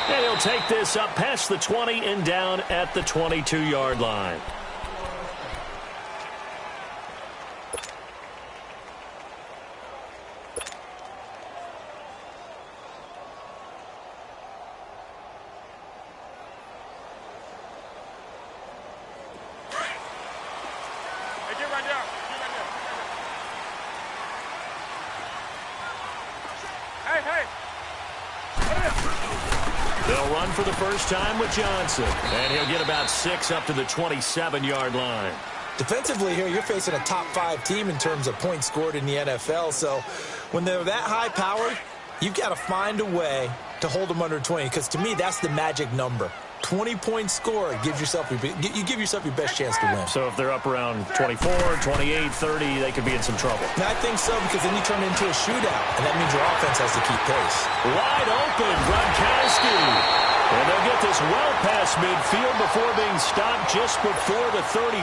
And he'll take this up past the 20 and down at the 22-yard line. They'll run for the first time with Johnson, and he'll get about 6 up to the 27-yard line. Defensively here, you're facing a top-5 team in terms of points scored in the NFL, so when they're that high-powered, you've got to find a way to hold them under 20, because to me, that's the magic number. 20-point score gives yourself you give yourself your best chance to win. So if they're up around 24, 28, 30, they could be in some trouble. And I think so, because then you turn it into a shootout, and that means your offense has to keep pace. Wide open, Gronkowski. And they'll get this well past midfield before being stopped just before the 35.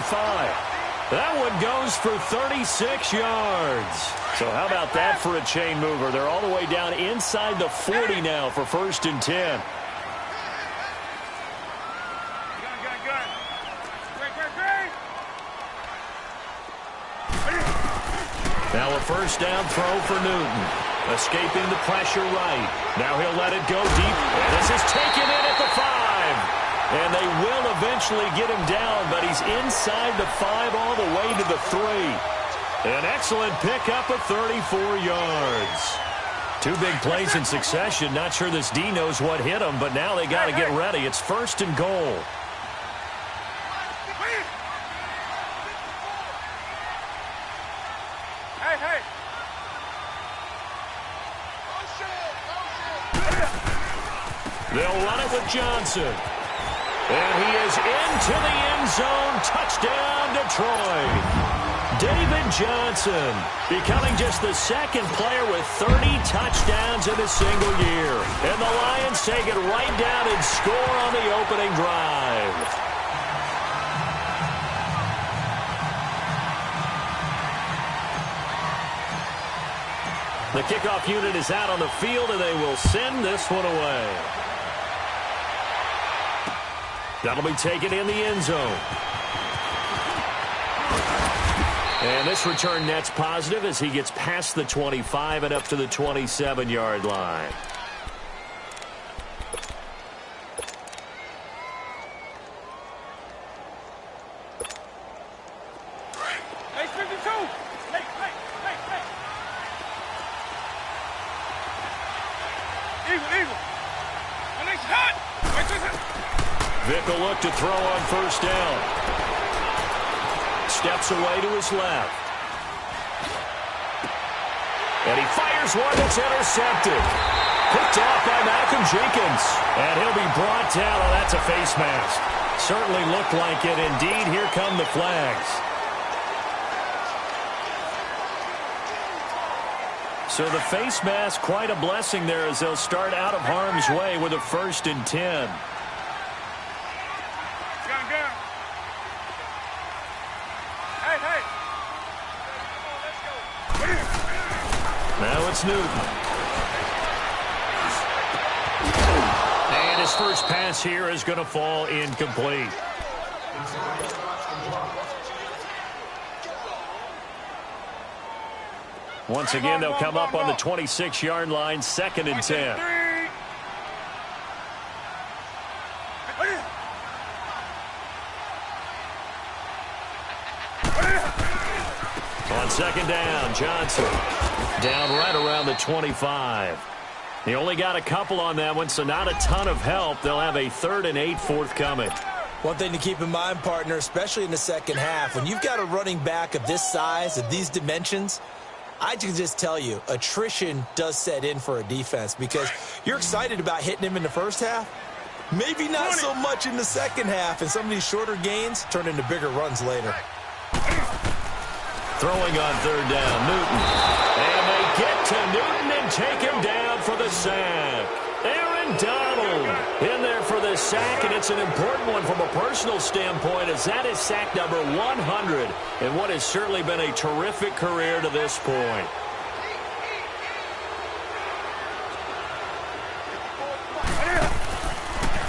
That one goes for 36 yards. So how about that for a chain mover? They're all the way down inside the 40 now for 1st and 10. Now a first down throw for Newton. Escaping the pressure right. Now he'll let it go deep. And this is taken in at the 5. And they will eventually get him down, but he's inside the 5 all the way to the 3. An excellent pickup of 34 yards. 2 big plays in succession. Not sure this D knows what hit him, but now they got to get ready. It's 1st and goal. They'll run it with Johnson. And he is into the end zone. Touchdown, Detroit. David Johnson becoming just the 2nd player with 30 touchdowns in a single year. And the Lions take it right down and score on the opening drive. The kickoff unit is out on the field, and they will send this one away. That'll be taken in the end zone. And this return net's positive as he gets past the 25 and up to the 27-yard line. Vick will look to throw on 1st down. Steps away to his left. And he fires one that's intercepted. Picked off by Malcolm Jenkins. And he'll be brought down. Oh, that's a face mask. Certainly looked like it. Indeed, here come the flags. So the face mask, quite a blessing there as they'll start out of harm's way with a 1st and 10. Now it's Newton. And his first pass here is going to fall incomplete. Once again, they'll come up on the 26-yard line, 2nd and 10. On 2nd down, Johnson down right around the 25. He only got a couple on that one, so not a ton of help. They'll have a 3rd and 8 forthcoming. One thing to keep in mind, partner, especially in the second half, when you've got a running back of this size, of these dimensions, I can just tell you, attrition does set in for a defense because you're excited about hitting him in the first half. Maybe not so much in the second half, and some of these shorter gains turn into bigger runs later. Throwing on 3rd down, Newton. And they get to Newton and take him down for the sack. Aaron Donald in there for the sack, and it's an important one from a personal standpoint as that is sack number 100 in what has certainly been a terrific career to this point.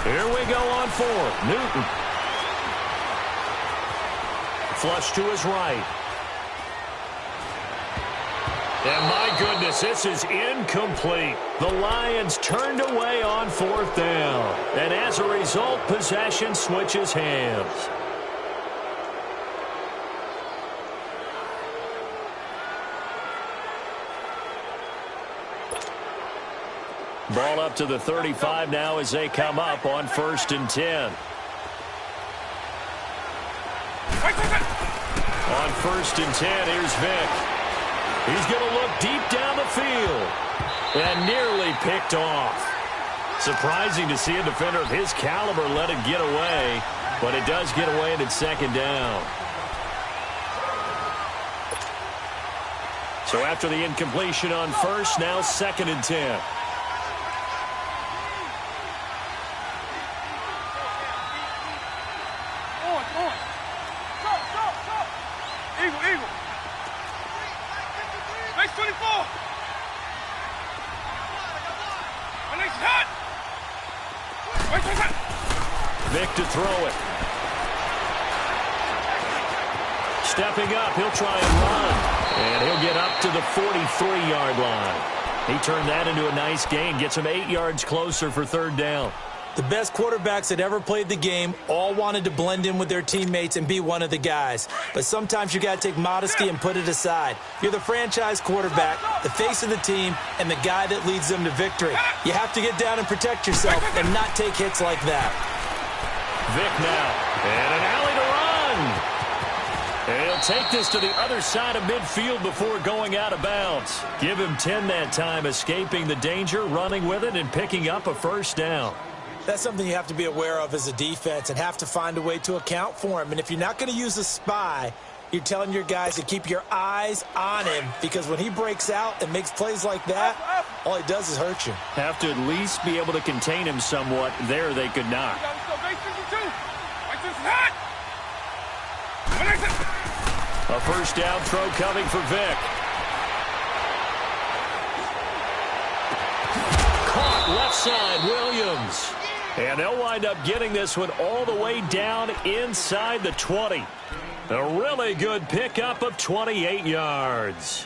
Here we go on fourth. Newton. Flush to his right. And my goodness, this is incomplete. The Lions turned away on fourth down. And as a result, possession switches hands. Ball up to the 35 now as they come up on 1st and 10. On 1st and 10, here's Vic. He's going to look deep down the field. And nearly picked off. Surprising to see a defender of his caliber let it get away. But it does get away and it's 2nd down. So after the incompletion on 1st, now 2nd and 10. Vic to throw it. Stepping up, he'll try and run. And he'll get up to the 43-yard line. He turned that into a nice gain, gets him 8 yards closer for 3rd down. The best quarterbacks that ever played the game all wanted to blend in with their teammates and be one of the guys. But sometimes you got to take modesty and put it aside. You're the franchise quarterback, the face of the team, and the guy that leads them to victory. You have to get down and protect yourself and not take hits like that. Vic now, and an alley to run. And he'll take this to the other side of midfield before going out of bounds. Give him 10 that time, escaping the danger, running with it, and picking up a 1st down. That's something you have to be aware of as a defense and have to find a way to account for him. And if you're not going to use a spy, you're telling your guys to keep your eyes on him, because when he breaks out and makes plays like that, all he does is hurt you. Have to at least be able to contain him somewhat. There they could not. A 1st down throw coming for Vic. Caught left side, Williams. And they'll wind up getting this one all the way down inside the 20. A really good pickup of 28 yards.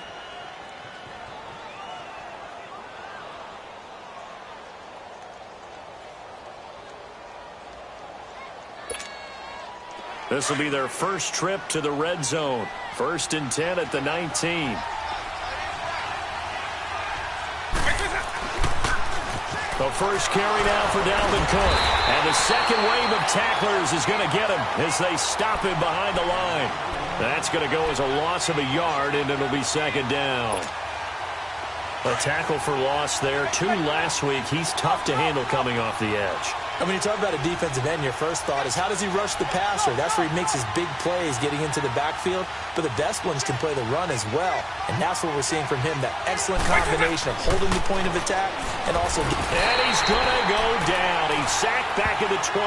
This will be their first trip to the red zone. 1st and 10 at the 19. The first carry now for Dalvin Cook. And the second wave of tacklers is going to get him as they stop him behind the line. That's going to go as a loss of a yard, and it'll be 2nd down. A tackle for loss there. 2 last week. He's tough to handle coming off the edge. And when you talk about a defensive end, your first thought is, how does he rush the passer? That's where he makes his big plays getting into the backfield. But the best ones can play the run as well. And that's what we're seeing from him, that excellent combination of holding the point of attack and also... And he's going to go down. He's sacked back at the 24.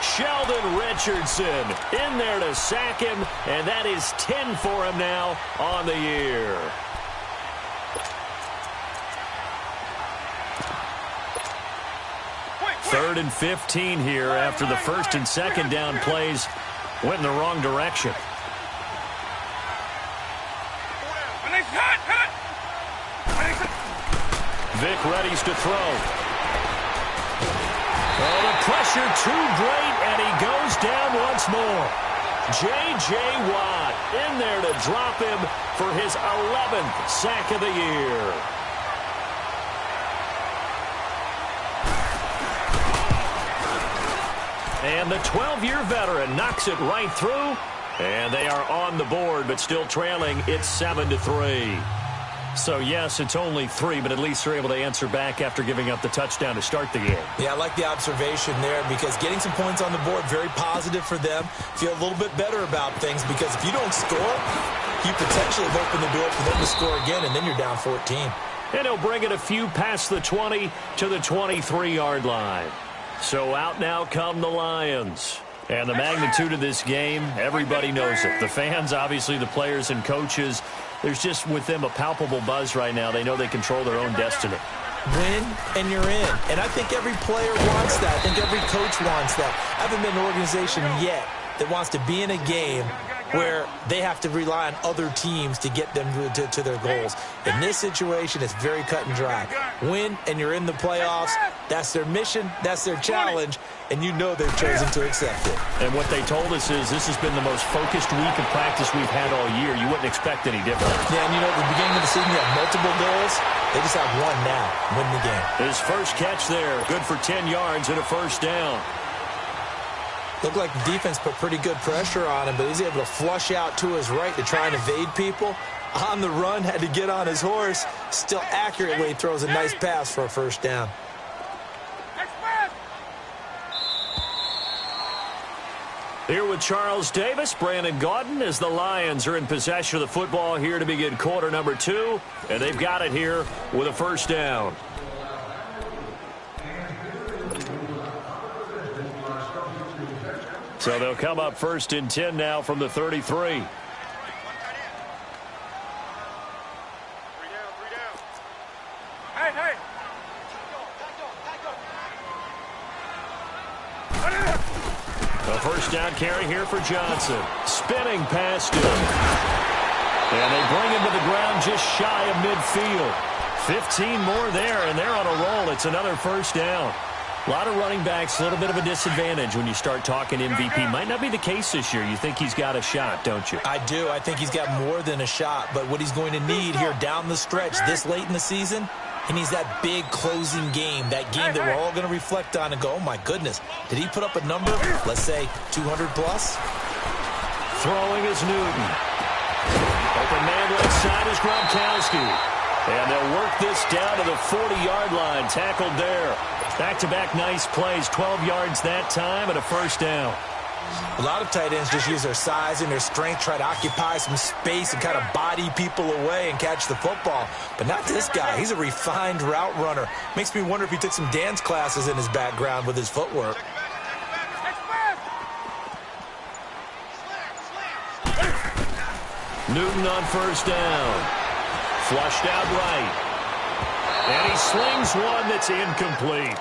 Sheldon Richardson in there to sack him. And that is 10 for him now on the year. Third and 15 here after the 1st and 2nd down plays went in the wrong direction. Vic readies to throw. Oh, the pressure too great, and he goes down once more. J.J. Watt in there to drop him for his 11th sack of the year. And the 12-year veteran knocks it right through. And they are on the board, but still trailing. It's 7-3. So, yes, it's only 3, but at least they're able to answer back after giving up the touchdown to start the game. Yeah, I like the observation there, because getting some points on the board, very positive for them. Feel a little bit better about things, because if you don't score, you potentially have opened the door for them to score again, and then you're down 14. And he'll bring it a few past the 20 to the 23-yard line. So out now come the Lions. And the magnitude of this game, everybody knows it. The fans, obviously, the players and coaches, there's just with them a palpable buzz right now. They know they control their own destiny. win, and you're in. And I think every player wants that. I think every coach wants that. I haven't been in an organization yet that wants to be in a game where they have to rely on other teams to get them to their goals. In this situation, it's very cut and dry. Win, and you're in the playoffs. That's their mission. That's their challenge. And you know they've chosen to accept it. And what they told us is this has been the most focused week of practice we've had all year. You wouldn't expect any different. Yeah, and you know, at the beginning of the season, you have multiple goals. They just have one now, win the game. His first catch there, good for 10 yards and a first down. Looked like the defense put pretty good pressure on him, but he's able to flush out to his right to try and evade people. On the run, had to get on his horse. Still accurately throws a nice pass for a first down. Here with Charles Davis, Brandon Gaudin, as the Lions are in possession of the football here to begin quarter number 2. And they've got it here with a first down. So they'll come up first and 10 now from the 33. Three down. Hey. A first down carry here for Johnson. Spinning past him. And they bring him to the ground just shy of midfield. 15 more there, and they're on a roll. It's another first down. A lot of running backs, a little bit of a disadvantage when you start talking MVP. Might not be the case this year. You think he's got a shot, don't you? I do. I think he's got more than a shot. But what he's going to need here down the stretch this late in the season, he needs that big closing game, that game that we're all going to reflect on and go, oh, my goodness, did he put up a number, let's say 200 plus? Throwing is Newton. Open man left side is Gronkowski. And they'll work this down to the 40-yard line. Tackled there. Back-to-back nice plays. 12 yards that time and a first down. A lot of tight ends just use their size and their strength, try to occupy some space and kind of body people away and catch the football. But not this guy. He's a refined route runner. Makes me wonder if he took some dance classes in his background with his footwork. Newton on first down. Flushed out right. And he slings one that's incomplete.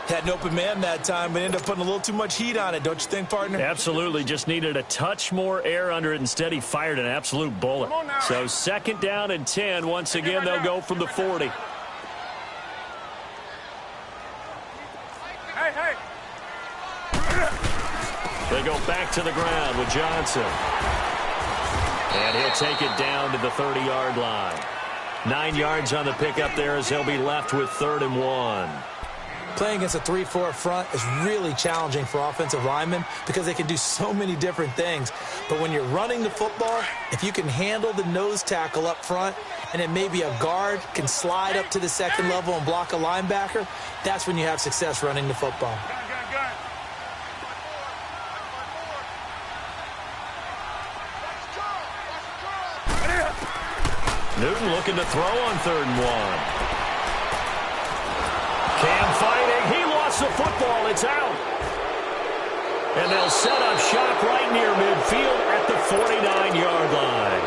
Had an open man that time, but ended up putting a little too much heat on it, don't you think, partner? Absolutely. Just needed a touch more air under it. Instead, he fired an absolute bullet. So second down and 10. Once again, they'll go from the 40. Hey. They go back to the ground with Johnson. And he'll take it down to the 30-yard line. 9 yards on the pickup there as they'll be left with 3rd and 1. Playing against a 3-4 front is really challenging for offensive linemen because they can do so many different things. But when you're running the football, if you can handle the nose tackle up front and then maybe a guard can slide up to the second level and block a linebacker, that's when you have success running the football. Newton looking to throw on 3rd and 1. Cam fighting. He lost the football. It's out. And they'll set up shop right near midfield at the 49-yard line.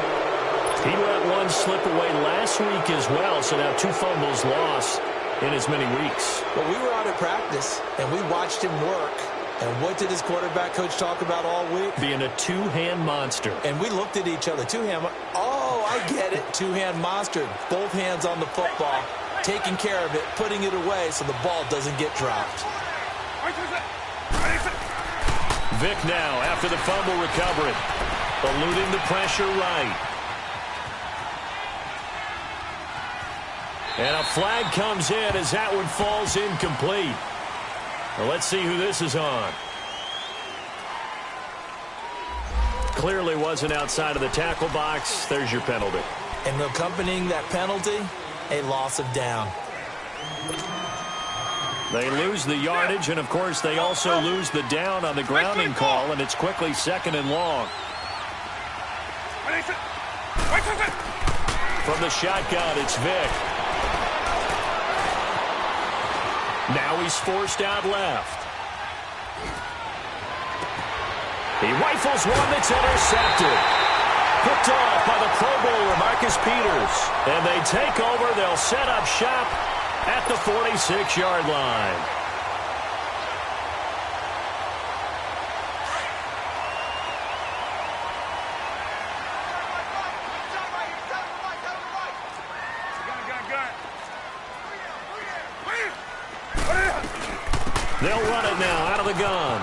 He let one slip away last week as well, so now 2 fumbles lost in as many weeks. Well, we were out at practice, and we watched him work. And what did his quarterback coach talk about all week? Being a two-hand monster. And we looked at each other. Two-hand. Oh, I get it. Two-hand monster. Both hands on the football, taking care of it, putting it away so the ball doesn't get dropped. Vic now after the fumble recovery. Eluding the pressure right. And a flag comes in as that one falls incomplete. Well, let's see who this is on. Clearly wasn't outside of the tackle box. There's your penalty. And accompanying that penalty, a loss of down. They lose the yardage, and, of course, they also lose the down on the grounding call, and it's quickly 2nd and long. From the shotgun, it's Vic. Now he's forced out left. He rifles one that's intercepted. Picked off by the Pro Bowler, Marcus Peters. And they take over. They'll set up shop at the 46-yard line. They'll run it now out of the gun.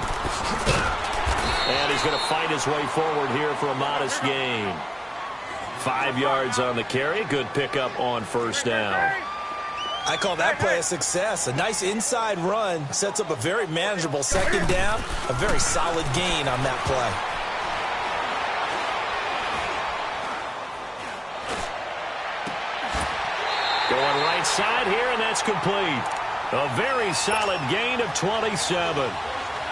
And he's going to fight his way forward here for a modest gain. 5 yards on the carry. Good pickup on first down. I call that play a success. A nice inside run sets up a very manageable second down. A very solid gain on that play. Going right side here, and that's complete. A very solid gain of 27.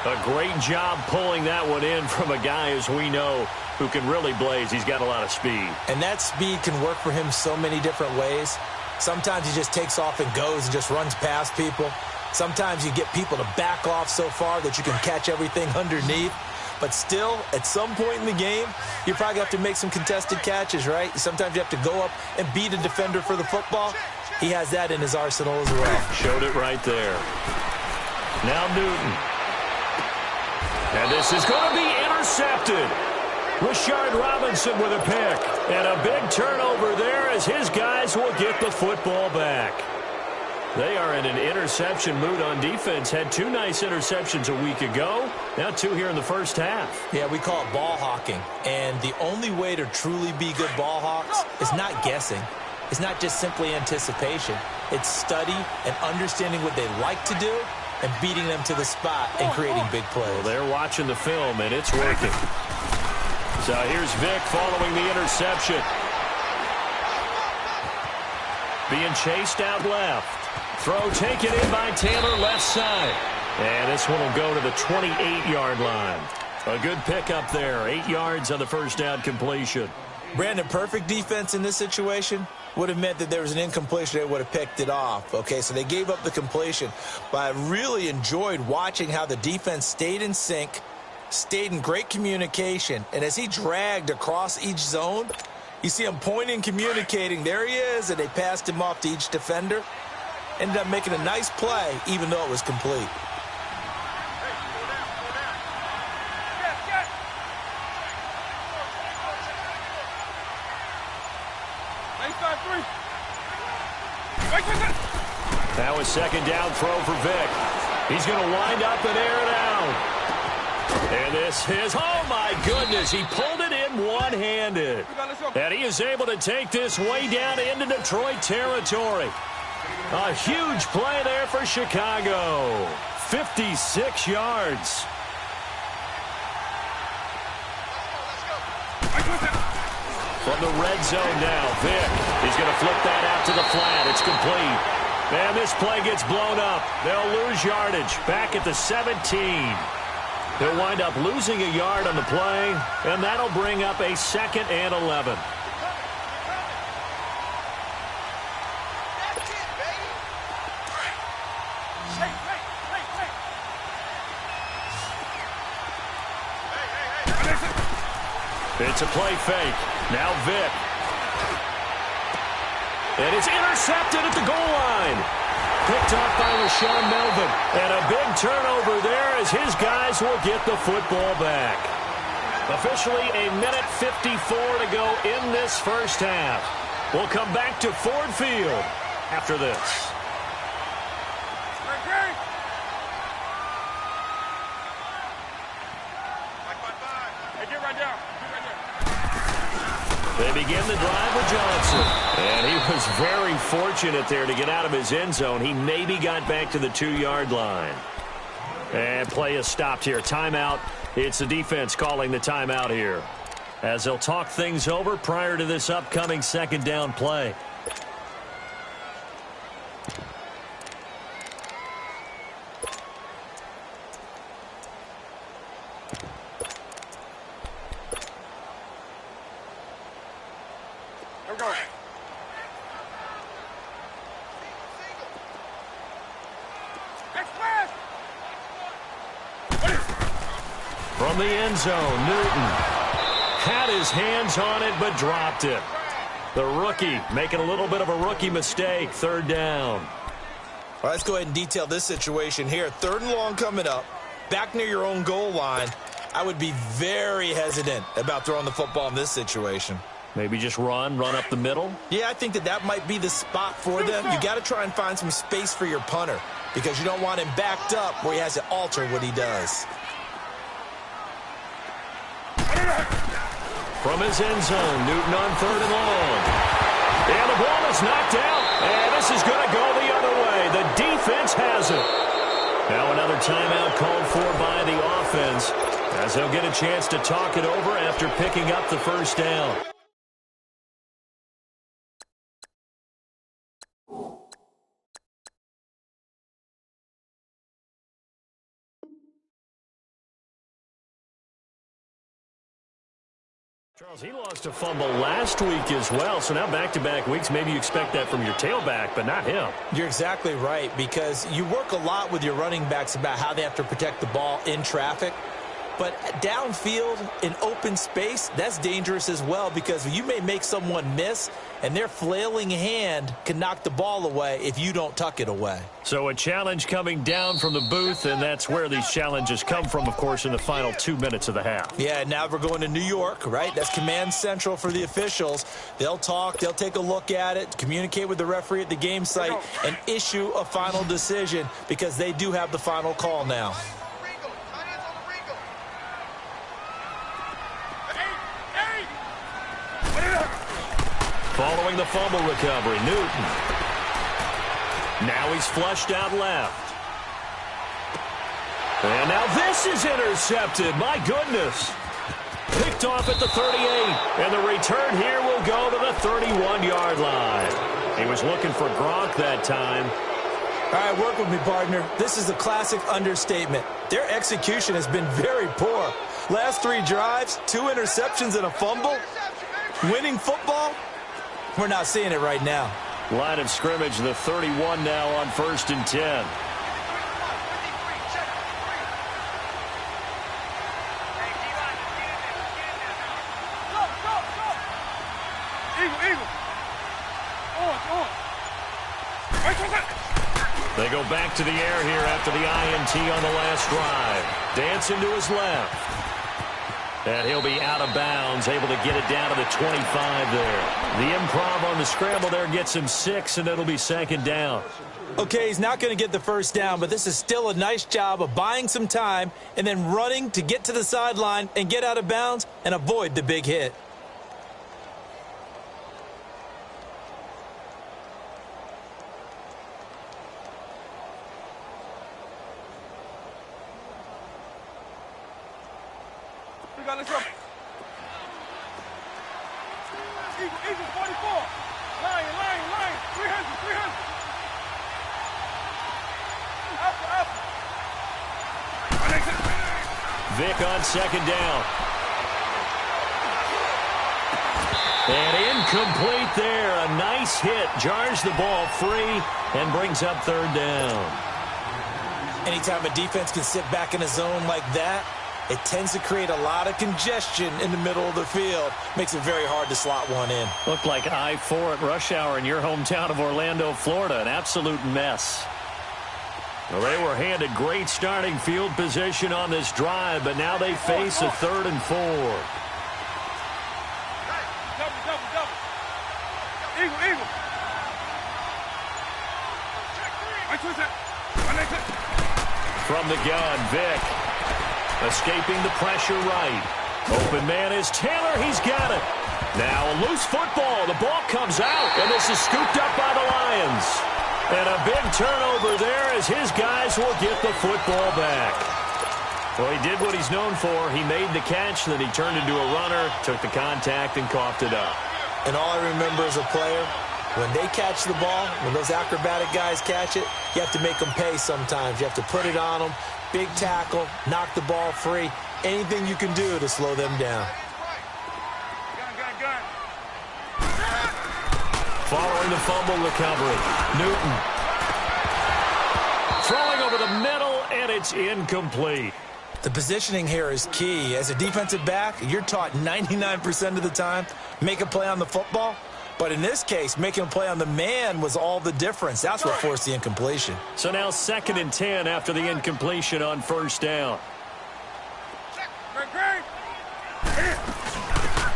A great job pulling that one in from a guy, as we know, who can really blaze. He's got a lot of speed. And that speed can work for him so many different ways. Sometimes he just takes off and goes and just runs past people. Sometimes you get people to back off so far that you can catch everything underneath. But still, at some point in the game, you probably have to make some contested catches, right? Sometimes you have to go up and beat a defender for the football. He has that in his arsenal as well. Showed it right there. Now Newton. And this is going to be intercepted. Rashard Robinson with a pick. And a big turnover there as his guys will get the football back. They are in an interception mood on defense. Had 2 nice interceptions a week ago. Now 2 here in the first half. Yeah, we call it ball hawking. And the only way to truly be good ball hawks is not guessing. It's not just simply anticipation. It's study and understanding what they like to do and beating them to the spot and creating big plays. Well, they're watching the film, and it's working. So here's Vick following the interception. Being chased out left. Throw taken in by Taylor left side. And this one will go to the 28-yard line. A good pickup there. 8 yards on the first down completion. Brandon, perfect defense in this situation would have meant that there was an incompletion. They would have picked it off. Okay, so they gave up the completion. But I really enjoyed watching how the defense stayed in sync, stayed in great communication. And as he dragged across each zone, you see him pointing, communicating. There he is, and they passed him off to each defender. Ended up making a nice play, even though it was complete. That was second down throw for Vick. He's going to wind up and air it out. And this is, oh my goodness, he pulled it in one-handed. And he is able to take this way down into Detroit territory. A huge play there for Chicago. 56 yards. From the red zone now, Vick. He's going to flip that out to the flat. It's complete. And this play gets blown up. They'll lose yardage. Back at the 17. They'll wind up losing a yard on the play, and that'll bring up a 2nd and 11. It's a play fake. Now Vick. And it's intercepted at the goal line. Picked off by Rashawn Melvin. And a big turnover there as his guys will get the football back. Officially a minute 54 to go in this first half. We'll come back to Ford Field after this. They begin the drive with Johnson. And he was very fortunate there to get out of his end zone. He maybe got back to the 2-yard line. And play is stopped here. Timeout. It's the defense calling the timeout here, as they'll talk things over prior to this upcoming second down play. From the end zone, Newton had his hands on it but dropped it. The rookie making a little bit of a rookie mistake. 3rd down. Well, let's go ahead and detail this situation here. 3rd and long coming up, back near your own goal line. I would be very hesitant about throwing the football in this situation. Maybe just run up the middle? Yeah, I think that might be the spot for them. You got to try and find some space for your punter because you don't want him backed up where he has to alter what he does. From his end zone, Newton on 3rd and long. And the ball is knocked out. And this is going to go the other way. The defense has it. Now another timeout called for by the offense as they'll get a chance to talk it over after picking up the 1st down. Charles, he lost a fumble last week as well, so now back-to-back weeks, maybe you expect that from your tailback, but not him. You're exactly right, because you work a lot with your running backs about how they have to protect the ball in traffic. But downfield, in open space, that's dangerous as well because you may make someone miss, and their flailing hand can knock the ball away if you don't tuck it away. So a challenge coming down from the booth, and that's where these challenges come from, of course, in the final 2 minutes of the half. Yeah, now we're going to New York, right? That's command central for the officials. They'll talk, they'll take a look at it, communicate with the referee at the game site, and issue a final decision because they do have the final call now. Following the fumble recovery, Newton. Now he's flushed out left. And now this is intercepted. My goodness. Picked off at the 38. And the return here will go to the 31-yard line. He was looking for Gronk that time. All right, work with me, partner. This is a classic understatement. Their execution has been very poor. Last 3 drives, 2 interceptions and a fumble. Winning football? We're not seeing it right now. Line of scrimmage, the 31 now on 1st and 10. They go back to the air here after the INT on the last drive. Dancing to his left. And he'll be out of bounds, able to get it down to the 25 there. The improv on the scramble there gets him 6, and it'll be 2nd down. Okay, he's not going to get the 1st down, but this is still a nice job of buying some time and then running to get to the sideline and get out of bounds and avoid the big hit. Let's go. Eagle 44. Lion. 300. Vic on 2nd down. And incomplete there. A nice hit. Jars the ball free and brings up 3rd down. Anytime a defense can sit back in a zone like that, it tends to create a lot of congestion in the middle of the field. Makes it very hard to slot one in. Looked like I-4 at rush hour in your hometown of Orlando, Florida. An absolute mess. Well, they were handed great starting field position on this drive, but now they face a 3rd and 4. Double. Eagle. From the gun, Vic. Escaping the pressure right. Open man is Taylor. He's got it. Now a loose football. The ball comes out, and this is scooped up by the Lions. And a big turnover there as his guys will get the football back. Well, he did what he's known for. He made the catch, then he turned into a runner, took the contact, and coughed it up. And all I remember as a player, when they catch the ball, when those acrobatic guys catch it, you have to make them pay sometimes. You have to put it on them. Big tackle, knock the ball free. Anything you can do to slow them down. Gun. Following the fumble recovery, Newton. Throwing over the middle, and it's incomplete. The positioning here is key. As a defensive back, you're taught 99% of the time, make a play on the football. But in this case, making a play on the man was all the difference. That's what forced the incompletion. So now 2nd and 10 after the incompletion on 1st down.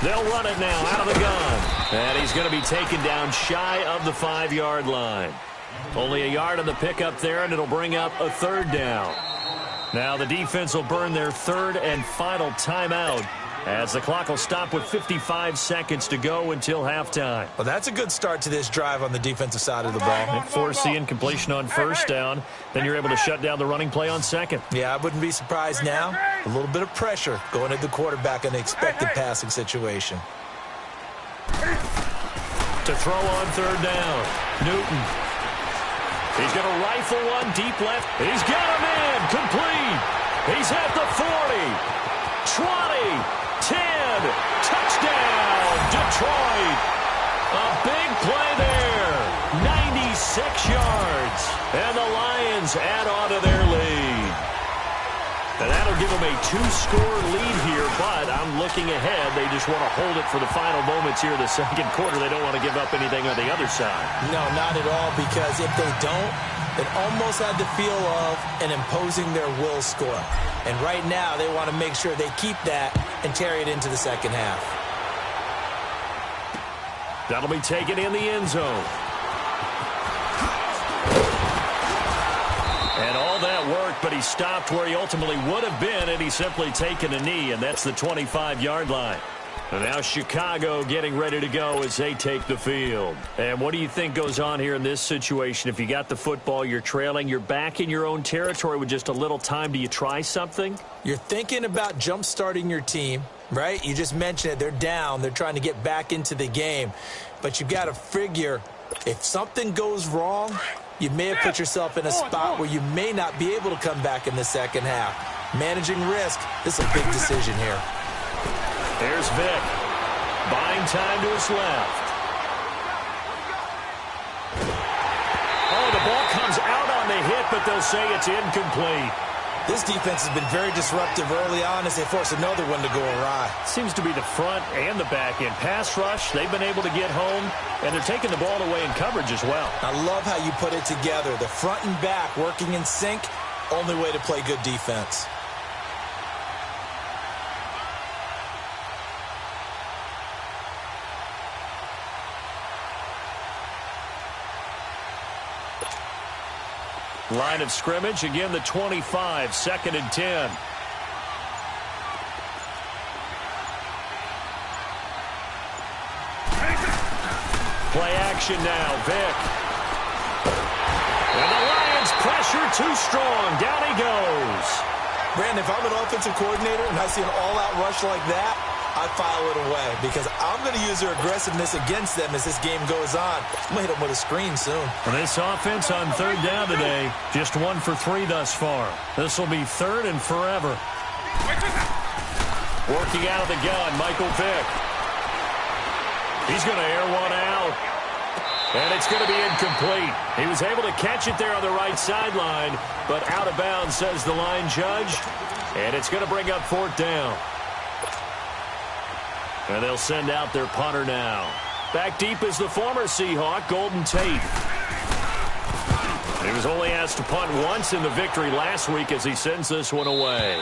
They'll run it now out of the gun. And he's going to be taken down shy of the 5-yard line. Only a yard on the pickup there, and it'll bring up a 3rd down. Now the defense will burn their 3rd and final timeout as the clock will stop with 55 seconds to go until halftime. Well, that's a good start to this drive on the defensive side of the ball. It forced the incompletion on 1st down. Then you're able to shut down the running play on 2nd. Yeah, I wouldn't be surprised now. A little bit of pressure going at the quarterback in the expected passing situation. To throw on 3rd down, Newton. He's going to rifle one deep left. He's got him in. Complete. He's at the 40, 20, 10. Touchdown, Detroit. A big play there. 96 yards. And the Lions add on to their lead. And that'll give them a 2-score lead here, but I'm looking ahead. They just want to hold it for the final moments here in the 2nd quarter. They don't want to give up anything on the other side. No, not at all, because if they don't, it almost had the feel of an imposing their will score. And right now, they want to make sure they keep that and carry it into the 2nd half. That'll be taken in the end zone. And all that worked, but he stopped where he ultimately would have been had he simply taken a knee, and that's the 25-yard line. And now Chicago getting ready to go as they take the field. And what do you think goes on here in this situation? If you got the football, you're trailing, you're back in your own territory with just a little time. Do you try something? You're thinking about jump-starting your team, right? You just mentioned it. They're down. They're trying to get back into the game. But you've got to figure if something goes wrong, you may have put yourself in a spot where you may not be able to come back in the 2nd half. Managing risk, this is a big decision here. Here's Vick. Buying time to his left. Oh, the ball comes out on the hit, but they'll say it's incomplete. This defense has been very disruptive early on as they force another one to go awry. Seems to be the front and the back end. Pass rush, they've been able to get home, and they're taking the ball away in coverage as well. I love how you put it together. The front and back working in sync, only way to play good defense. Line of scrimmage, again the 25, 2nd and 10. Play action now, Vick. And the Lions pressure too strong. Down he goes. Brandon, if I'm an offensive coordinator and I see an all-out rush like that, I file it away because I'm going to use their aggressiveness against them as this game goes on. I'm going to hit them with a screen soon. Well, this offense on 3rd down today, just 1 for 3 thus far. This will be 3rd and forever. Working out of the gun, Michael Vick. He's going to air one out. And it's going to be incomplete. He was able to catch it there on the right sideline, but out of bounds, says the line judge. And it's going to bring up 4th down. And they'll send out their punter now. Back deep is the former Seahawk, Golden Tate. He was only asked to punt once in the victory last week as he sends this one away.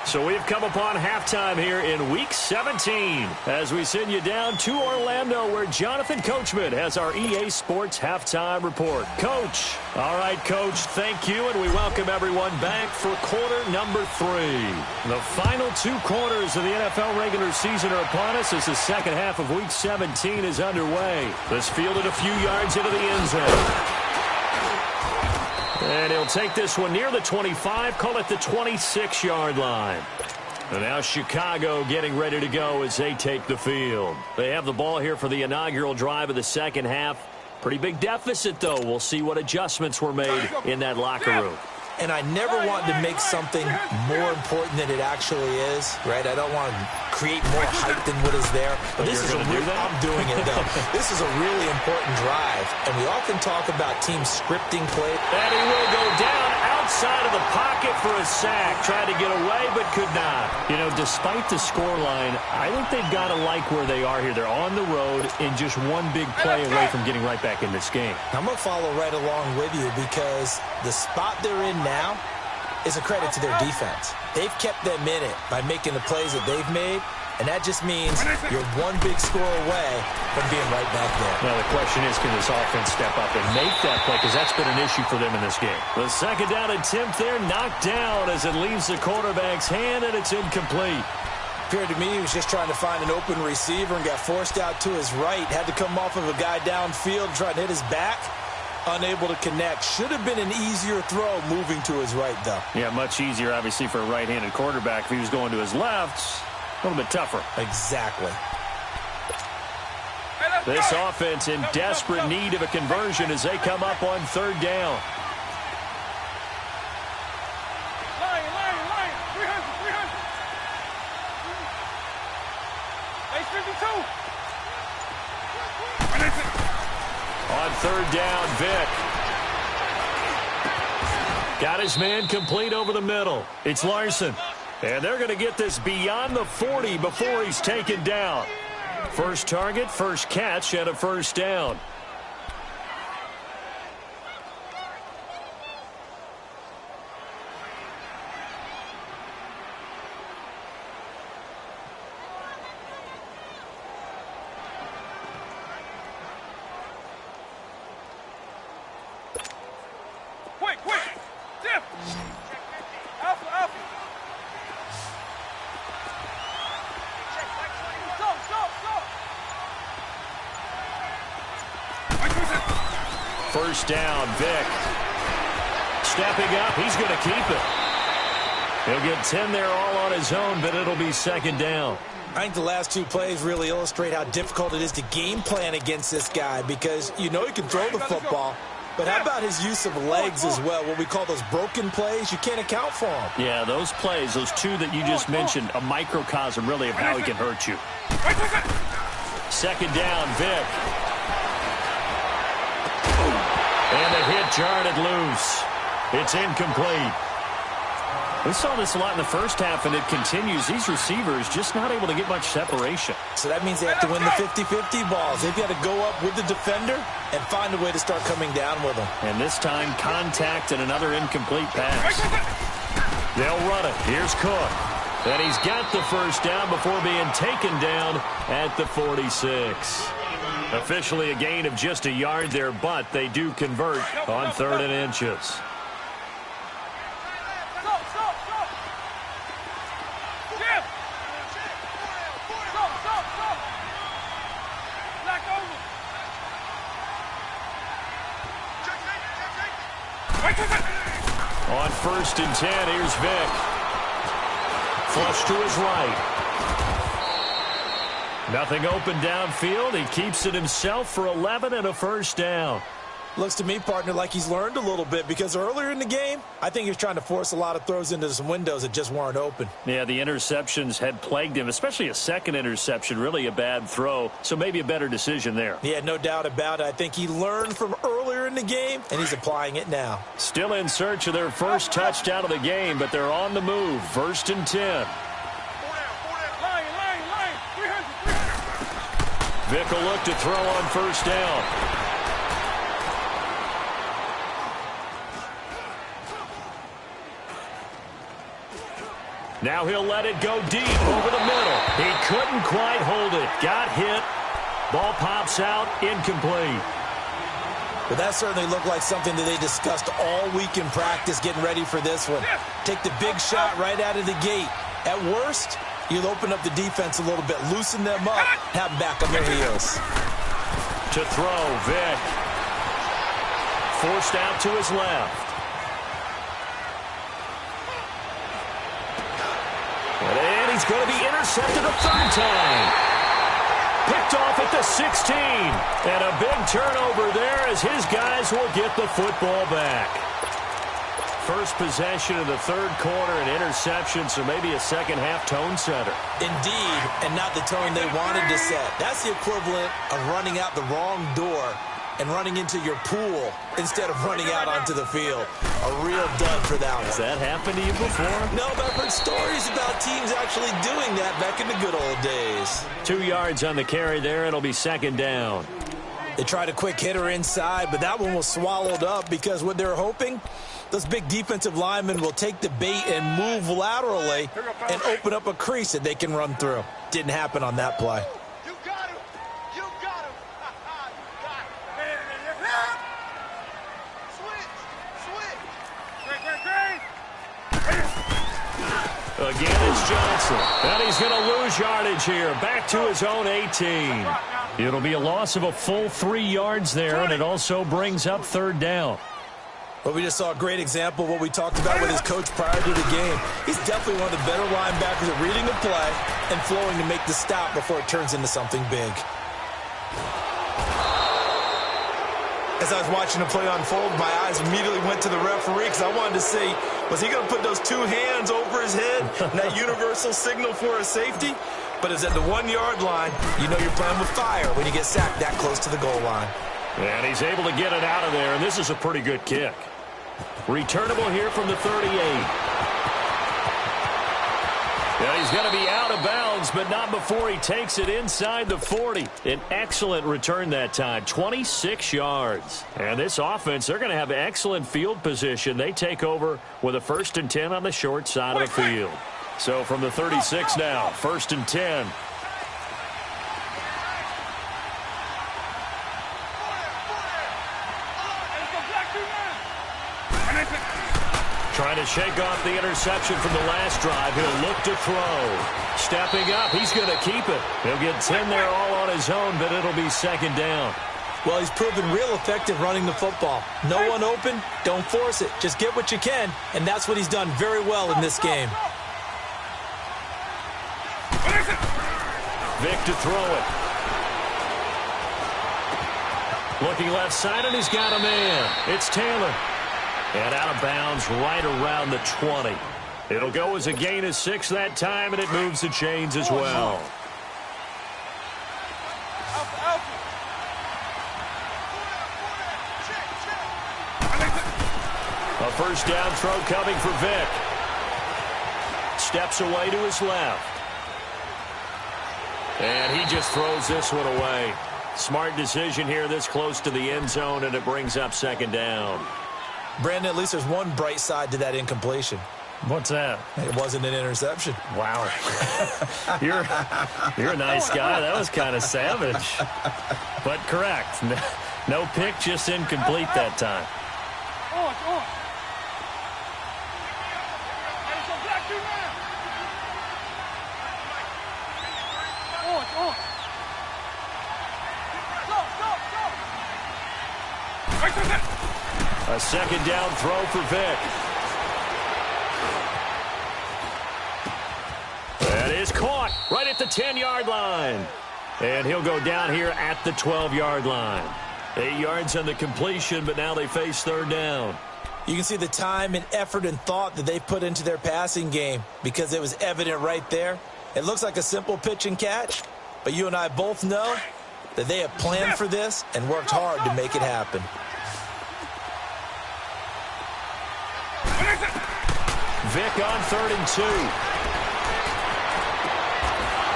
So we've come upon halftime here in Week 17 as we send you down to Orlando where Jonathan Coachman has our EA Sports Halftime Report. Coach. All right, Coach, thank you, and we welcome everyone back for quarter number 3. The final 2 quarters of the NFL regular season are upon us as the 2nd half of Week 17 is underway. This fielded a few yards into the end zone. And he'll take this one near the 25, call it the 26-yard line. And now Chicago getting ready to go as they take the field. They have the ball here for the inaugural drive of the 2nd half. Pretty big deficit, though. We'll see what adjustments were made in that locker room. And I never want to make something more important than it actually is, right? I don't want to create more hype than what is there. But this is I'm doing it, though. This is a really important drive. And we often talk about team scripting play. And he will go down outside of the pocket for a sack. Tried to get away, but could not. You know, despite the scoreline, I think they've got to like where they are here. They're on the road and just one big play away from getting right back in this game. I'm going to follow right along with you because the spot they're in now is a credit to their defense. They've kept them in it by making the plays that they've made, and that just means you're one big score away from being right back there. Now, the question is, can this offense step up and make that play? Because that's been an issue for them in this game. The second down attempt there knocked down as it leaves the quarterback's hand, and it's incomplete. Appeared to me he was just trying to find an open receiver and got forced out to his right. Had to come off of a guy downfield trying to hit his back. Unable to connect. Should have been an easier throw moving to his right, though. Yeah, much easier, obviously, for a right-handed quarterback. If he was going to his left, a little bit tougher. Exactly. This offense in desperate need of a conversion as they come up on third down. Lion, 300. Hey, 52. On third down, Vick. Got his man complete over the middle. It's Larson. And they're going to get this beyond the 40 before he's taken down. First target, first catch, and a first down. Quick. Dip. Alpha. Stop. First down, Vick. Stepping up, he's going to keep it. He'll get 10 there all on his own, but it'll be second down. I think the last two plays really illustrate how difficult it is to game plan against this guy because you know he can throw the football, but how about his use of legs as well? What we call those broken plays, you can't account for them. Yeah, those plays, those two that you just mentioned, a microcosm really of how he can hurt you. Second down, Vick. And the hit jarred loose. It's incomplete. We saw this a lot in the first half, and it continues. These receivers just not able to get much separation. So that means they have to win the 50-50 balls. They've got to go up with the defender and find a way to start coming down with them. And this time, contact and another incomplete pass. They'll run it. Here's Cook. And he's got the first down before being taken down at the 46. Officially a gain of just a yard there, but they do convert on 3rd and inches. On 1st and 10, here's Vick. Flush to his right. Nothing open downfield. He keeps it himself for 11 and a first down. Looks to me, partner, like he's learned a little bit because earlier in the game, I think he was trying to force a lot of throws into some windows that just weren't open. Yeah, the interceptions had plagued him, especially a second interception, really a bad throw, so maybe a better decision there. Yeah, no doubt about it. I think he learned from earlier in the game, and he's applying it now. Still in search of their first touchdown of the game, but they're on the move. 1st and 10. Vick will look to throw on first down. Now he'll let it go deep over the middle. He couldn't quite hold it. Got hit. Ball pops out. Incomplete. But that certainly looked like something that they discussed all week in practice getting ready for this one. Take the big shot right out of the gate. At worst, you'll open up the defense a little bit, loosen them up, have them back on their heels. To throw, Vick. Forced out to his left. And he's going to be intercepted a 3rd time. Picked off at the 16. And a big turnover there as his guys will get the football back. First possession of the 3rd quarter, an interception, so maybe a second-half tone setter. Indeed, and not the tone they wanted to set. That's the equivalent of running out the wrong door and running into your pool instead of running out onto the field. A real dud for that one. Has that happened to you before? No, but I've heard stories about teams actually doing that back in the good old days. 2 yards on the carry there. It'll be second down. They tried a quick hitter inside, but that one was swallowed up because what they're hoping, those big defensive linemen will take the bait and move laterally and open up a crease that they can run through. Didn't happen on that play. You got him. You got him. You got him. Switch. Again, it's Johnson. And he's going to lose yardage here. Back to his own 18. It'll be a loss of a full 3 yards there, and it also brings up third down. Well, we just saw a great example of what we talked about with his coach prior to the game. He's definitely one of the better linebackers at reading the play and flowing to make the stop before it turns into something big. As I was watching the play unfold, my eyes immediately went to the referee because I wanted to see, was he going to put those 2 hands over his head, that universal signal for a safety? But it's at the 1 yard line. You know you're playing with fire when you get sacked that close to the goal line. And he's able to get it out of there, and this is a pretty good kick. Returnable here from the 38. Yeah, he's going to be out of bounds, but not before he takes it inside the 40. An excellent return that time, 26 yards. And this offense, they're going to have excellent field position. They take over with a 1st and 10 on the short side of the field. So from the 36 now, 1st and 10. Trying to shake off the interception from the last drive. He'll look to throw. Stepping up, he's going to keep it. He'll get 10 there all on his own, but it'll be second down. Well, he's proven real effective running the football. No one open, don't force it. Just get what you can, and that's what he's done very well in this game. Vic to throw it. Looking left side, and he's got a man. It's Taylor. And out of bounds right around the 20. It'll go as a gain of 6 that time, and it moves the chains as well. A first down throw coming for Vic. Steps away to his left. And he just throws this one away. Smart decision here this close to the end zone, and it brings up second down. Brandon, at least there's one bright side to that incompletion. What's that? It wasn't an interception. Wow. You're a nice guy. That was kind of savage. But correct. No pick, just incomplete that time. A second down throw for Vic. That is caught right at the 10-yard line. And he'll go down here at the 12-yard line. 8 yards on the completion, but now they face third down. You can see the time and effort and thought that they put into their passing game because it was evident right there. It looks like a simple pitch and catch, but you and I both know that they have planned for this and worked hard to make it happen. Vic on 3rd and 2.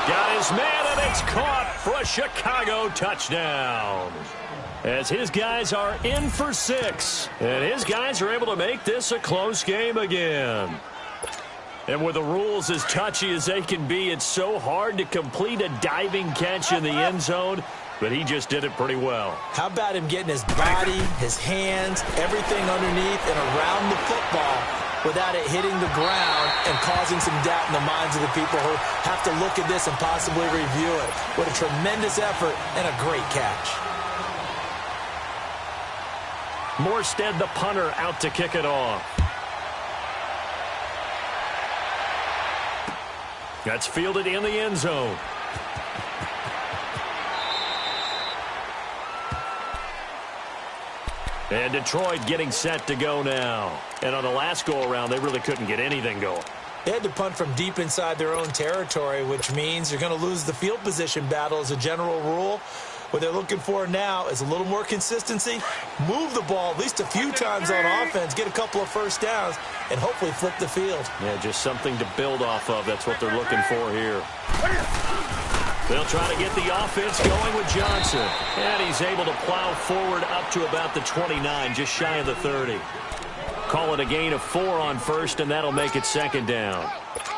Got his man, and it's caught for a Chicago touchdown. As his guys are in for 6. And his guys are able to make this a close game again. And with the rules as touchy as they can be, it's so hard to complete a diving catch in the end zone. But he just did it pretty well. How about him getting his body, his hands, everything underneath and around the football without it hitting the ground and causing some doubt in the minds of the people who have to look at this and possibly review it. What a tremendous effort and a great catch. Morstead, the punter, out to kick it off. That's fielded in the end zone. And Detroit getting set to go now. And on the last go-around, they really couldn't get anything going. They had to punt from deep inside their own territory, which means you're going to lose the field position battle as a general rule. What they're looking for now is a little more consistency, move the ball at least a few times on offense, get a couple of first downs, and hopefully flip the field. Yeah, just something to build off of. That's what they're looking for here. They'll try to get the offense going with Johnson. And he's able to plow forward up to about the 29, just shy of the 30. Call it a gain of 4 on first, and that'll make it second down.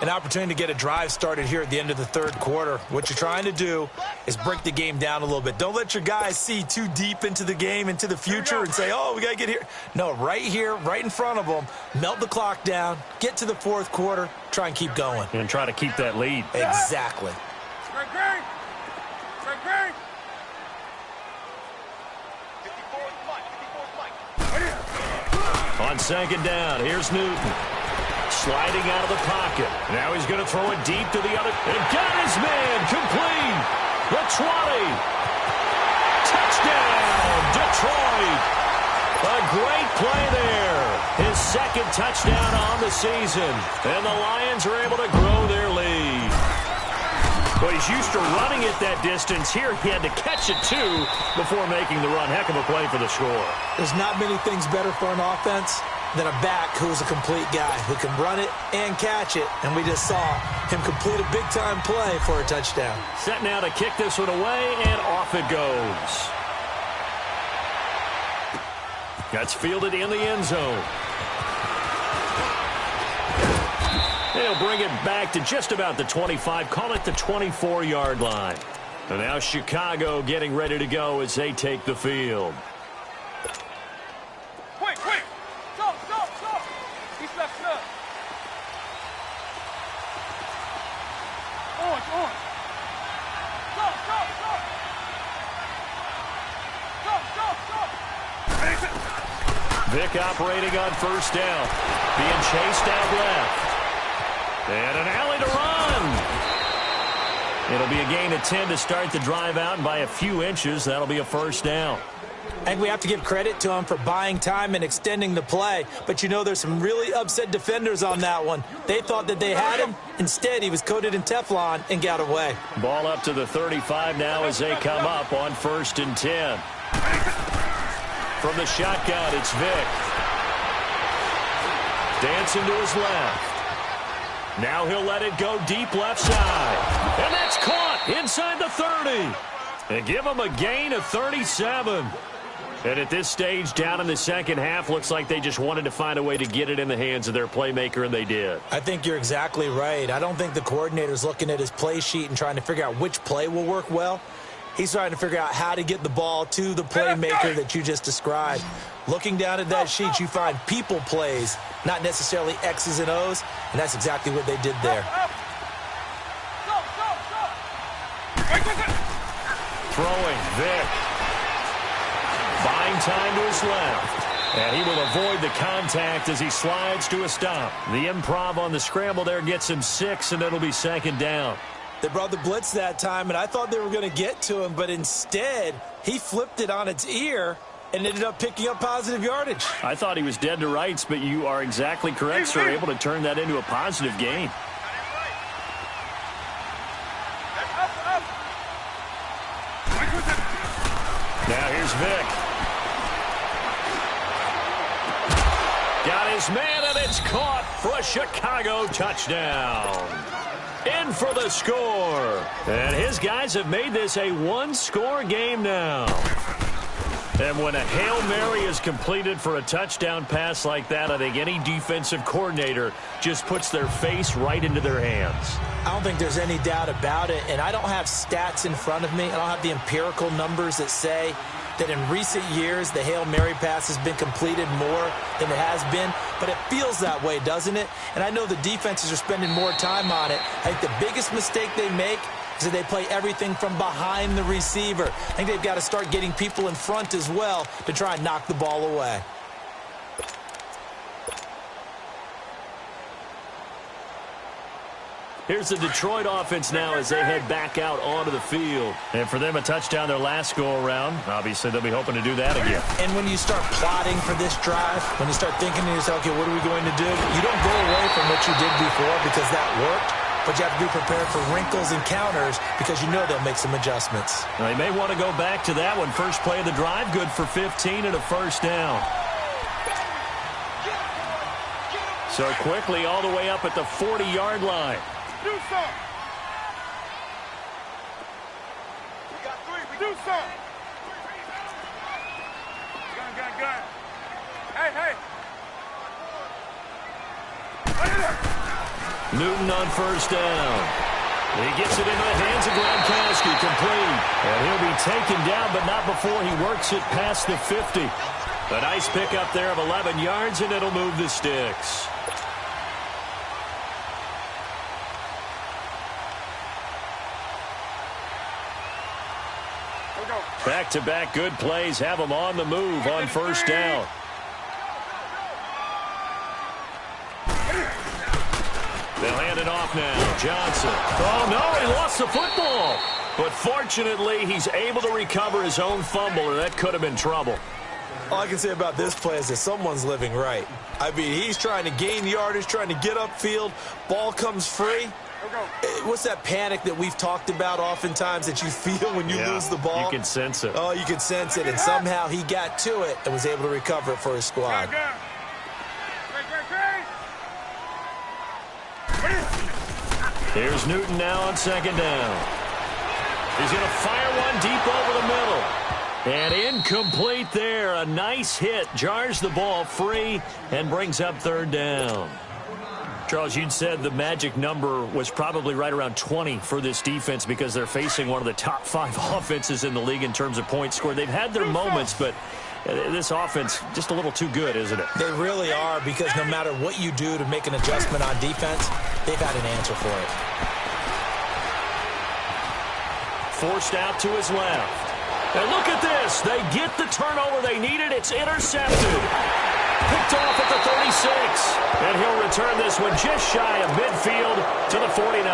An opportunity to get a drive started here at the end of the third quarter. What you're trying to do is break the game down a little bit. Don't let your guys see too deep into the game, into the future, and say, oh, we got to get here. No, right here, right in front of them, melt the clock down, get to the fourth quarter, try and keep going. And try to keep that lead. Exactly. On second down, here's Newton. Sliding out of the pocket. Now he's going to throw it deep to the other. And got his man. Complete. The 20. Touchdown, Detroit. A great play there. His second touchdown on the season. And the Lions are able to grow their lead. Well, he's used to running it that distance. Here he had to catch it, too, before making the run. Heck of a play for the score. There's not many things better for an offense than a back who's a complete guy who can run it and catch it. And we just saw him complete a big-time play for a touchdown. Set now to kick this one away, and off it goes. That's fielded in the end zone. They'll bring it back to just about the 25, call it the 24-yard line. And now Chicago getting ready to go as they take the field. Quick! Stop! He's left snap. On. Stop. Vic operating on first down. Being chased out left. And an alley to run. It'll be a gain of 10 to start the drive out, and by a few inches, that'll be a first down. I think we have to give credit to him for buying time and extending the play. But, you know, there's some really upset defenders on that one. They thought that they had him. Instead, he was coated in Teflon and got away. Ball up to the 35 now as they come up on 1st and 10. From the shotgun, it's Vic. Dancing to his left. Now he'll let it go deep left side. And that's caught inside the 30. And give him a gain of 37. And at this stage, down in the second half, looks like they just wanted to find a way to get it in the hands of their playmaker, and they did. I think you're exactly right. I don't think the coordinator's looking at his play sheet and trying to figure out which play will work well. He's trying to figure out how to get the ball to the playmaker that you just described. Looking down at that sheet, you find people plays, not necessarily X's and O's, and that's exactly what they did there. Throwing, Vic. Buying time to his left. And he will avoid the contact as he slides to a stop. The improv on the scramble there gets him 6, and it'll be second down. They brought the blitz that time, and I thought they were going to get to him, but instead, he flipped it on its ear and ended up picking up positive yardage. I thought he was dead to rights, but you are exactly correct, sir. Able to turn that into a positive gain. Now here's Vic. Got his man, and it's caught for a Chicago touchdown. In for the score. And his guys have made this a one-score game now. And when a Hail Mary is completed for a touchdown pass like that, I think any defensive coordinator just puts their face right into their hands. I don't think there's any doubt about it, and I don't have stats in front of me. I don't have the empirical numbers that say that in recent years the Hail Mary pass has been completed more than it has been, but it feels that way, doesn't it? And I know the defenses are spending more time on it. I think the biggest mistake they make is that they play everything from behind the receiver. I think they've got to start getting people in front as well to try and knock the ball away. Here's the Detroit offense now as they head back out onto the field. And for them, a touchdown their last go-around. Obviously, they'll be hoping to do that again. And when you start plotting for this drive, when you start thinking to yourself, okay, what are we going to do? You don't go away from what you did before because that worked. but you have to be prepared for wrinkles and counters because you know they'll make some adjustments. Well, they may want to go back to that one. First play of the drive, good for 15 and a first down. So quickly all the way up at the 40-yard line. Do something. We got three. We do something. Gun. Hey. Newton on first down. He gets it into the hands of Gronkowski, complete. And he'll be taken down, but not before he works it past the 50. A nice pickup there of 11 yards, and it'll move the sticks. Back-to-back good plays have them on the move on first down. They'll hand it off now. Johnson. Oh, no, he lost the football. But fortunately, he's able to recover his own fumble, or that could have been trouble. All I can say about this play is that someone's living right. I mean, he's trying to gain yardage, trying to get upfield. Ball comes free. What's that panic that we've talked about oftentimes that you feel when you lose the ball? You can sense it. Oh, you can sense it. And somehow he got to it and was able to recover it for his squad. Here's Newton now on second down. He's going to fire one deep over the middle. And incomplete there. A nice hit. Jars the ball free and brings up third down. Charles, you'd said the magic number was probably right around 20 for this defense because they're facing one of the top 5 offenses in the league in terms of points scored. They've had their moments, but this offense just a little too good, isn't it? They really are, because no matter what you do to make an adjustment on defense, they've had an answer for it. Forced out to his left. And look at this. They get the turnover they needed. It's intercepted. Picked off at the 36. And he'll return this one just shy of midfield to the 49.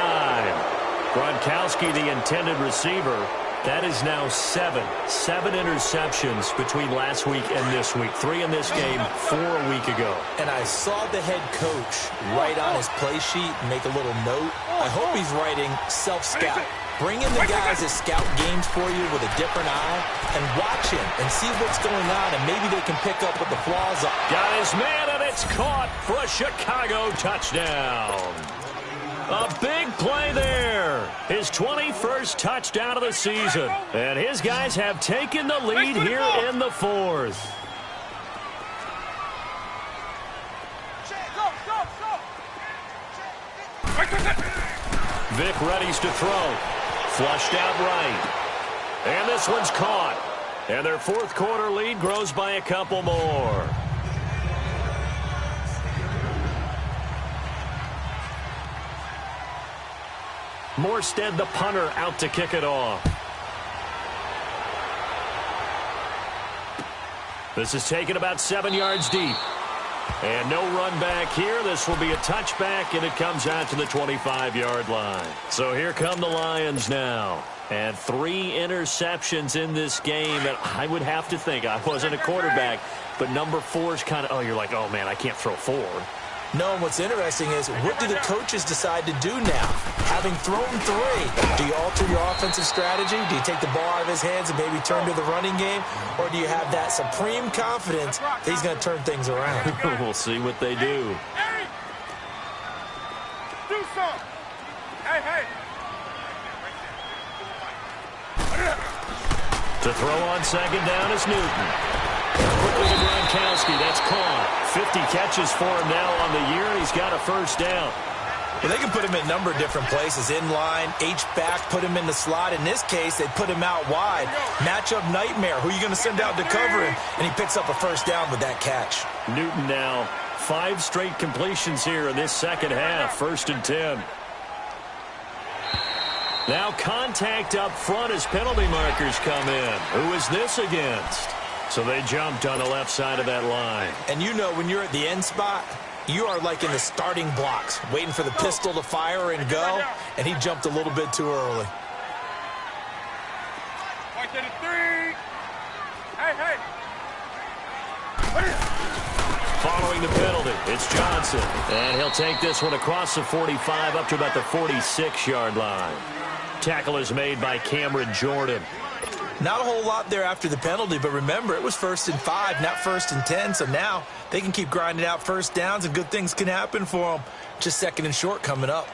Gronkowski, the intended receiver. That is now 7 interceptions between last week and this week. 3 in this game, 4 a week ago. And I saw the head coach write on his play sheet, make a little note. I hope he's writing self-scout. Bring in the guys that scout games for you with a different eye and watch him and see what's going on, and maybe they can pick up what the flaws are. Got his man, and it's caught for a Chicago touchdown. A big play there. His 21st touchdown of the season. And his guys have taken the lead here in the 4th. Vic readies to throw. Flushed out right. And this one's caught. And their 4th quarter lead grows by a couple more. Morstead, the punter, out to kick it off. This is taken about 7 yards deep. And no run back here. This will be a touchback, and it comes out to the 25-yard line. So here come the Lions now. And 3 interceptions in this game. And I would have to think, I wasn't a quarterback, but number 4 is kind of, oh, you're like, oh, man, I can't throw 4. No, and what's interesting is, what do the coaches decide to do now? Having thrown 3, do you alter your offensive strategy? Do you take the ball out of his hands and maybe turn to the running game? Or do you have that supreme confidence that he's going to turn things around? We'll see what they do. Do something. Hey. To throw on second down is Newton. Quickly to Gronkowski. That's caught. 50 catches for him now on the year, and he's got a first down. Well, they can put him in a number of different places. In line, H-back, put him in the slot. In this case, they put him out wide. Matchup nightmare. Who are you going to send out to cover him? And he picks up a first down with that catch. Newton now 5 straight completions here in this second half. 1st and 10. Now contact up front as penalty markers come in. Who is this against? So they jumped on the left side of that line. And you know, when you're at the end spot, you are like in the starting blocks, waiting for the pistol to fire and go, and he jumped a little bit too early. Hey. Following the penalty, it's Johnson. And he'll take this one across the 45 up to about the 46-yard line. Tackle is made by Cameron Jordan. Not a whole lot there after the penalty, but remember, it was 1st and 5, not 1st and 10, so now they can keep grinding out first downs and good things can happen for them. Just 2nd and short coming up.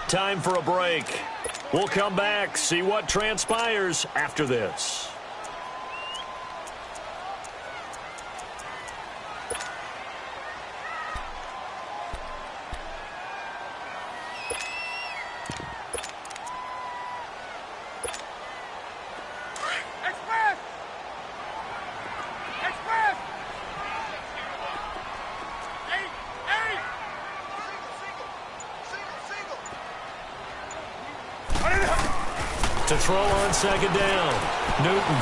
Time for a break. We'll come back, see what transpires after this. To throw on 2nd down, Newton.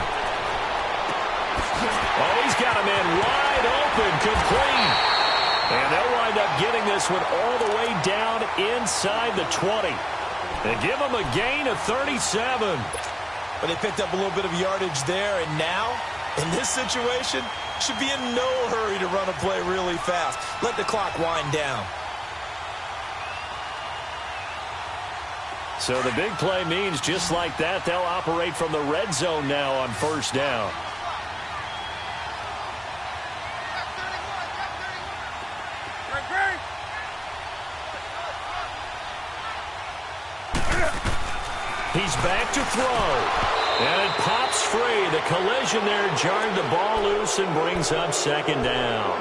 Oh, he's got a man wide open, complete. And they'll wind up getting this one all the way down inside the 20. And give them a gain of 37. But they picked up a little bit of yardage there, and now, in this situation, should be in no hurry to run a play really fast. Let the clock wind down. So the big play means just like that, they'll operate from the red zone now on 1st down. He's back to throw. And it pops free. The collision there jarred the ball loose and brings up 2nd down.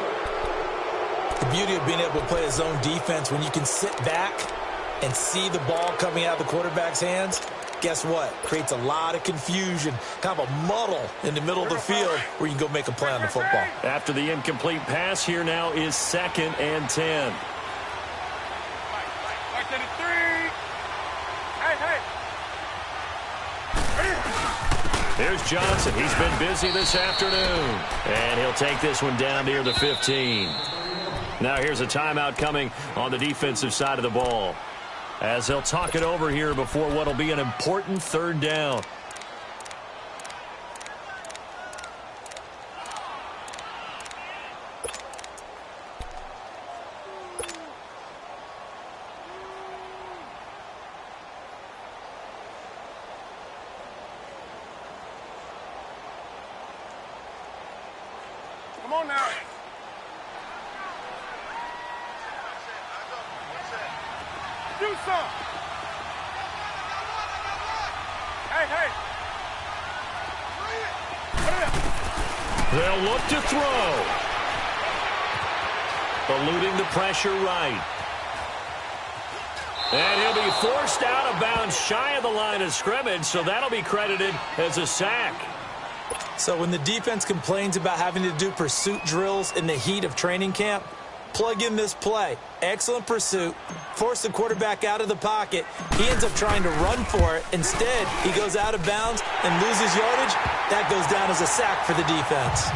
The beauty of being able to play a zone defense when you can sit back and see the ball coming out of the quarterback's hands, guess what? Creates a lot of confusion, kind of a muddle in the middle of the field where you can go make a play on the football. After the incomplete pass, here now is 2nd and 10. Here's Johnson. He's been busy this afternoon. And he'll take this one down near the 15. Now here's a timeout coming on the defensive side of the ball, as they'll talk it over here before what will be an important 3rd down. Come on now. Do some. Hey. They'll look to throw. Eluding the pressure right. And he'll be forced out of bounds shy of the line of scrimmage, so that'll be credited as a sack. So when the defense complains about having to do pursuit drills in the heat of training camp, plug in this play. Excellent pursuit. Force the quarterback out of the pocket. He ends up trying to run for it. Instead, he goes out of bounds and loses yardage. That goes down as a sack for the defense.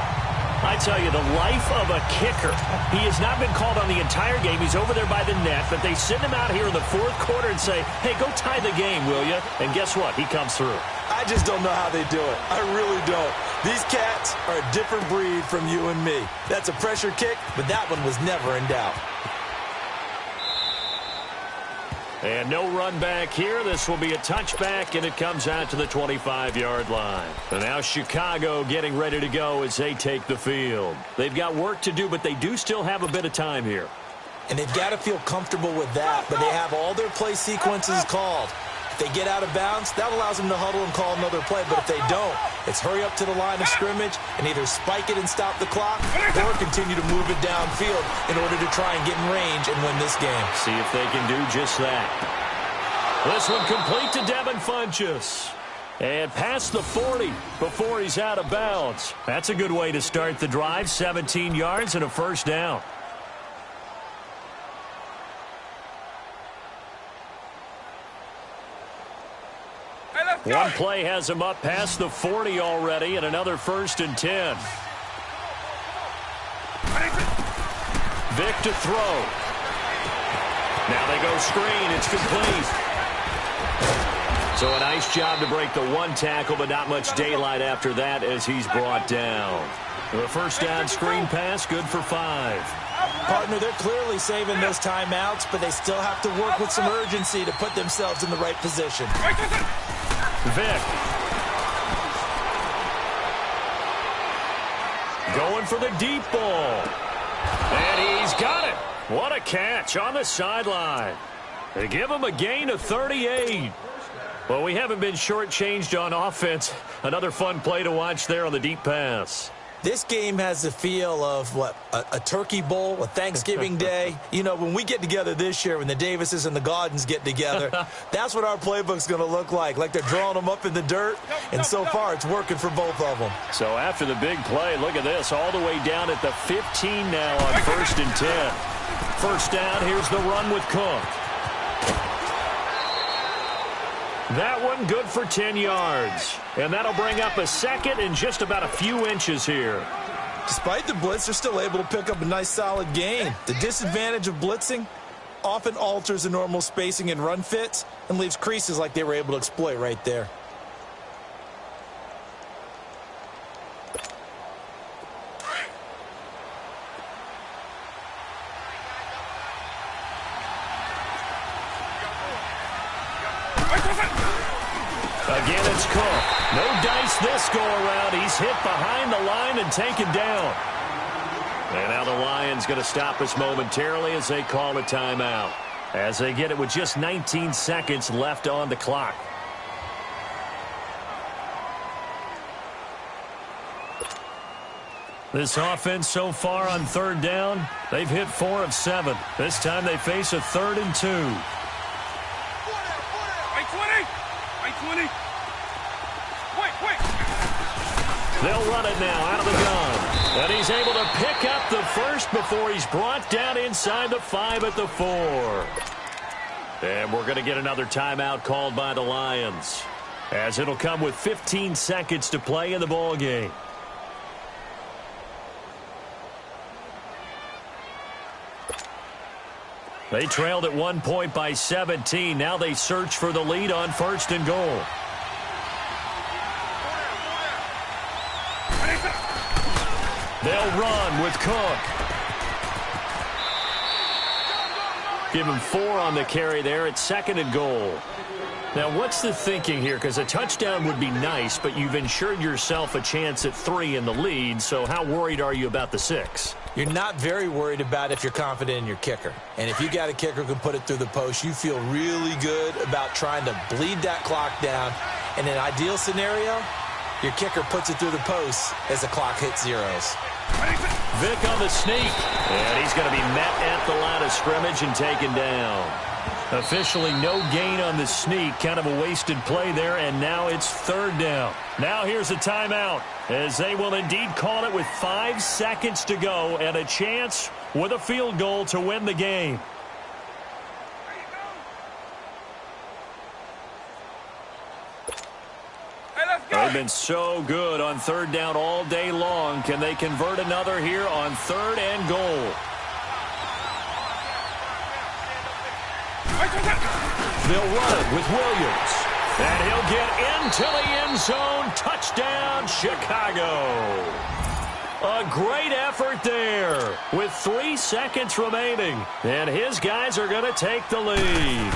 I tell you, the life of a kicker. He has not been called on the entire game. He's over there by the net, but they send him out here in the 4th quarter and say, hey, go tie the game, will you? And guess what? He comes through. I just don't know how they do it. I really don't. These cats are a different breed from you and me. That's a pressure kick, but that one was never in doubt. And no run back here. This will be a touchback, and it comes out to the 25-yard line. And now Chicago getting ready to go as they take the field. They've got work to do, but they do still have a bit of time here. And they've got to feel comfortable with that, but they have all their play sequences called. If they get out of bounds, that allows them to huddle and call another play. But if they don't, it's hurry up to the line of scrimmage and either spike it and stop the clock or continue to move it downfield in order to try and get in range and win this game. See if they can do just that. This one complete to Devin Funchess. And past the 40 before he's out of bounds. That's a good way to start the drive. 17 yards and a 1st down. One play has him up past the 40 already, and another 1st and 10. Vic to throw. Now they go screen. It's complete. So a nice job to break the one tackle, but not much daylight after that as he's brought down. The first down screen pass, good for 5. Partner, they're clearly saving those timeouts, but they still have to work with some urgency to put themselves in the right position. Vic. Going for the deep ball. And he's got it. What a catch on the sideline. They give him a gain of 38. Well, we haven't been shortchanged on offense. Another fun play to watch there on the deep pass. This game has the feel of, what, a turkey bowl, a Thanksgiving day. You know, when we get together this year, when the Davises and the Gaudens get together, that's what our playbook's going to look like they're drawing them up in the dirt, and so far it's working for both of them. So after the big play, look at this, all the way down at the 15 now on 1st and 10. First down, here's the run with Cook. That one good for 10 yards. And that'll bring up a second and just about a few inches here. Despite the blitz, they're still able to pick up a nice solid gain. The disadvantage of blitzing often alters the normal spacing and run fits and leaves creases like they were able to exploit right there. Again, it's Cook. No dice this go-around. He's hit behind the line and taken down. And now the Lions going to stop us momentarily as they call a timeout. As they get it with just 19 seconds left on the clock. This offense so far on 3rd down, they've hit 4 of 7. This time they face a 3rd and 2. 20. They'll run it now out of the gun. And he's able to pick up the first before he's brought down inside the 5 at the 4. And we're going to get another timeout called by the Lions, as it'll come with 15 seconds to play in the ball game. They trailed at one point by 17. Now they search for the lead on 1st and goal. They'll run with Cook. Give him 4 on the carry there at 2nd and goal. Now, what's the thinking here? Because a touchdown would be nice, but you've ensured yourself a chance at 3 in the lead, so how worried are you about the 6? You're not very worried about if you're confident in your kicker. And if you got a kicker who can put it through the post, you feel really good about trying to bleed that clock down. In an ideal scenario, your kicker puts it through the post as the clock hits zeros. Vic on the sneak, and he's going to be met at the line of scrimmage and taken down. Officially no gain on the sneak, kind of a wasted play there, and now it's 3rd down. Now here's a timeout, as they will indeed call it with 5 seconds to go and a chance with a field goal to win the game. They've been so good on 3rd down all day long. Can they convert another here on 3rd and goal? They'll run it with Williams. And he'll get into the end zone. Touchdown, Chicago. A great effort there with 3 seconds remaining. And his guys are going to take the lead.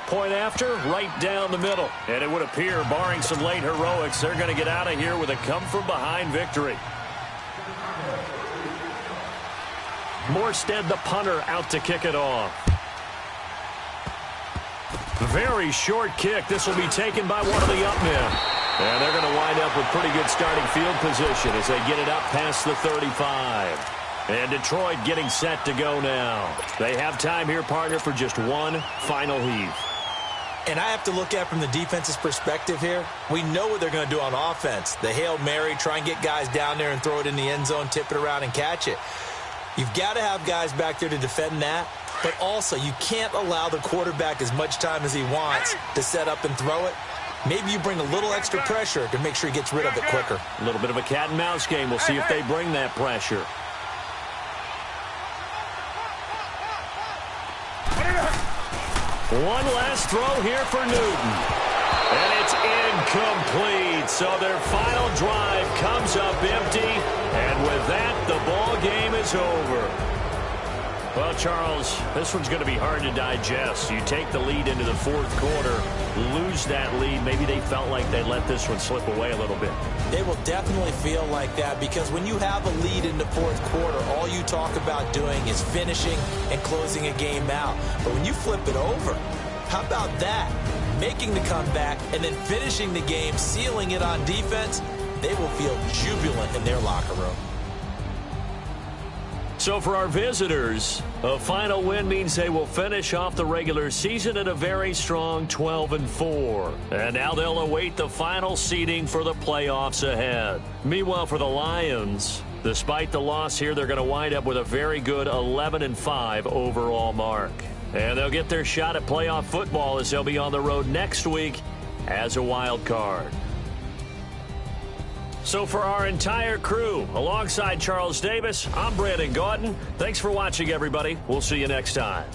Point after, right down the middle. And it would appear, barring some late heroics, they're going to get out of here with a come-from-behind victory. Morstead, the punter, out to kick it off. Very short kick. This will be taken by one of the up men. And they're going to wind up with pretty good starting field position as they get it up past the 35. And Detroit getting set to go now. They have time here, partner, for just one final heave. And I have to look at from the defense's perspective here. We know what they're going to do on offense. The Hail Mary, try and get guys down there and throw it in the end zone, tip it around and catch it. You've got to have guys back there to defend that. But also, you can't allow the quarterback as much time as he wants to set up and throw it. Maybe you bring a little extra pressure to make sure he gets rid of it quicker. A little bit of a cat and mouse game. We'll see if they bring that pressure. One last throw here for Newton. And it's incomplete. So their final drive comes up empty. And with that, the ball game is over. Well, Charles, this one's going to be hard to digest. You take the lead into the fourth quarter, lose that lead. Maybe they felt like they let this one slip away a little bit. They will definitely feel like that because when you have a lead in the fourth quarter, all you talk about doing is finishing and closing a game out. But when you flip it over, how about that? Making the comeback and then finishing the game, sealing it on defense, they will feel jubilant in their locker room. So for our visitors, a final win means they will finish off the regular season at a very strong 12-4. And now they'll await the final seeding for the playoffs ahead. Meanwhile, for the Lions, despite the loss here, they're going to wind up with a very good 11-5 overall mark. And they'll get their shot at playoff football as they'll be on the road next week as a wild card. So for our entire crew, alongside Charles Davis, I'm Brandon Gaudin. Thanks for watching, everybody. We'll see you next time.